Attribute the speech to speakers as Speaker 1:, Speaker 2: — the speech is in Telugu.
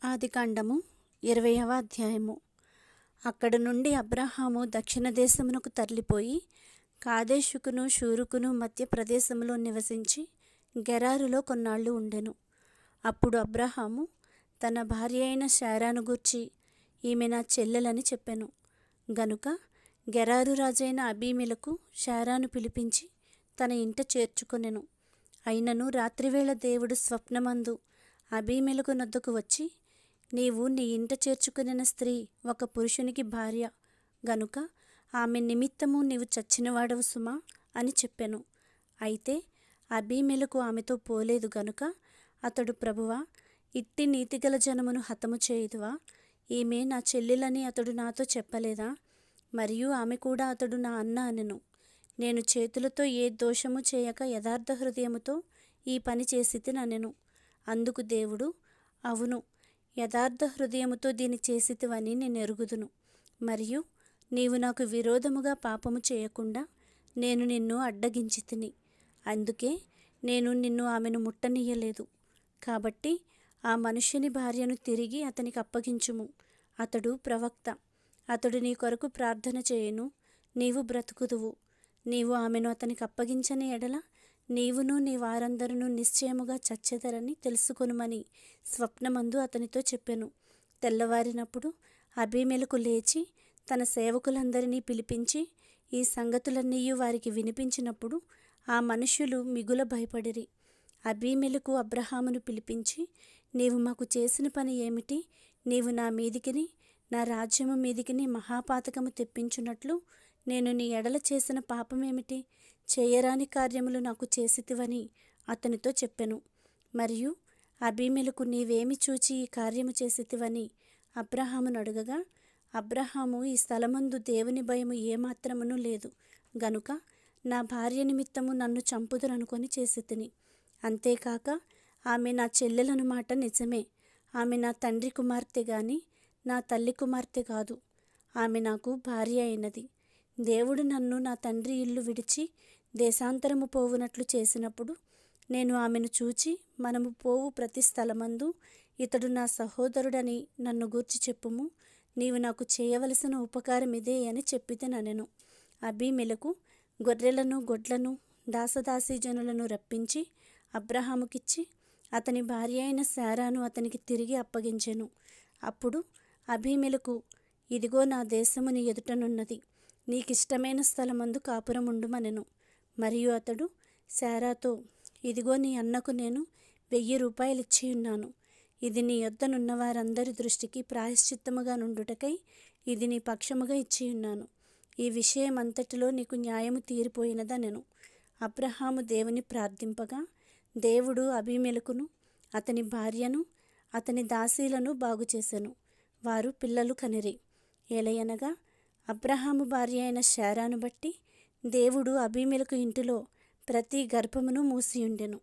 Speaker 1: ఆదికాండము 20వ అధ్యాయము. అక్కడి నుండి అబ్రాహాము దక్షిణ దేశమునకు తరలిపోయి కాదేషుకును షూరుకును మధ్య ప్రదేశంలో నివసించి గెరారులో కొన్నాళ్ళు ఉండెను. అప్పుడు అబ్రాహాము తన భార్య అయిన శారాను గూర్చి, ఈమె నా చెల్లెలని చెప్పెను. గనుక గెరారు రాజైన అబీమెలెకు శారాను పిలిపించి తన ఇంట చేర్చుకొనెను. అయినను రాత్రివేళ దేవుడు స్వప్నమందు అబీమెలెకు నొద్దకు వచ్చి, నీవు నీ ఇంట చేర్చుకునిన స్త్రీ ఒక పురుషునికి భార్య గనుక ఆమె నిమిత్తము నీవు చచ్చినవాడవు సుమా అని చెప్పెను. అయితే అబీమెలెకు ఆమెతో పోలేదు గనుక అతడు, ప్రభువా, ఇట్టి నీతిగల జనమును హతము చేయుదువా? ఈమె నా చెల్లెలని అతడు నాతో చెప్పలేదా? మరియు ఆమె కూడా అతడు నా అన్న అనెను. నేను చేతులతో ఏ దోషము చేయక యథార్థ హృదయముతో ఈ పని చేసితినెను. అందుకు దేవుడు, అవును, యథార్థ హృదయముతో దీని చేసితివని నేను ఎరుగుదును. మరియు నీవు నాకు విరోధముగా పాపము చేయకుండా నేను నిన్ను అడ్డగించితిని. అందుకే నేను నిన్ను ఆమెను ముట్టనీయలేదు. కాబట్టి ఆ మనుష్యుని భార్యను తిరిగి అతనికి అప్పగించుము. అతడు ప్రవక్త. అతడు నీ కొరకు ప్రార్థన చేయును, నీవు బ్రతుకుదువు. నీవు ఆమెను అతనికి అప్పగించని ఎడల నీవును నీ వారందరూ నిశ్చయముగా చచ్చెదరని తెలుసుకొనుమని స్వప్నమందు అతనితో చెప్పెను. తెల్లవారినప్పుడు అబీమెలెకు లేచి తన సేవకులందరినీ పిలిపించి ఈ సంగతులన్నీ వారికి వినిపించినప్పుడు ఆ మనుష్యులు మిగుల భయపడిరి. అబీమెలెకు అబ్రాహామును పిలిపించి, నీవు మాకు చేసిన పని ఏమిటి? నీవు నా మీదికిని నా రాజ్యము మీదికిని మహాపాతకము తెప్పించున్నట్లు నేను నీ ఎడల చేసిన పాపమేమిటి? చేయరాని కార్యములు నాకు చేసితివని అతనితో చెప్పెను. మరియు అబీమెలెకు, నీవేమి చూచి ఈ కార్యము చేసితివని అబ్రాహామును అడుగగా, అబ్రాహాము, ఈ స్థలమందు దేవుని భయము ఏమాత్రమును లేదు గనుక నా భార్య నిమిత్తము నన్ను చంపుదురనుకొని చేసితిని. అంతేకాక ఆమె నా చెల్లెలను మాట నిజమే. ఆమె నా తండ్రి కుమార్తె గాని నా తల్లి కుమార్తె కాదు. ఆమె నాకు భార్య అయినది. దేవుడు నన్ను నా తండ్రి ఇల్లు విడిచి దేశాంతరము పోవునట్లు చేసినప్పుడు నేను ఆమెను చూచి, మనము పోవు ప్రతి స్థలమందు ఇతడు నా సహోదరుడని నన్ను గూర్చి చెప్పుము. నీవు నాకు చేయవలసిన ఉపకారం ఇదే అని చెప్పితెనెను. అబీమెలెకు గొర్రెలను గొడ్లను దాసదాసీజనులను రప్పించి అబ్రాహాముకిచ్చి అతని భార్య అయిన శారాను అతనికి తిరిగి అప్పగించెను. అప్పుడు అబీమెలెకు, ఇదిగో నా దేశము నీ ఎదుటనున్నది, నీకిష్టమైన స్థలమందు కాపురముండుమనెను. మరియు అతడు శారాతో, ఇదిగో నీ అన్నకు నేను 1000 రూపాయలు ఇచ్చియున్నాను. ఇది నీ యొద్దనున్న వారందరి దృష్టికి ప్రాయశ్చిత్తముగా నుండుటకై ఇది నీ పక్షముగా ఇచ్చియున్నాను. ఈ విషయం అంతటిలో నీకు న్యాయము తీరిపోయినదనెను. అబ్రాహాము దేవుని ప్రార్థింపగా దేవుడు అబీమెలెకును అతని భార్యను అతని దాసీలను బాగుచేసెను. వారు పిల్లలు కనిరి. ఏలయనగా అబ్రాహాము భార్య అయిన శారాను బట్టి దేవుడు అబీమెలెకు ఇంటిలో ప్రతి గర్భమును మూసియుండెను.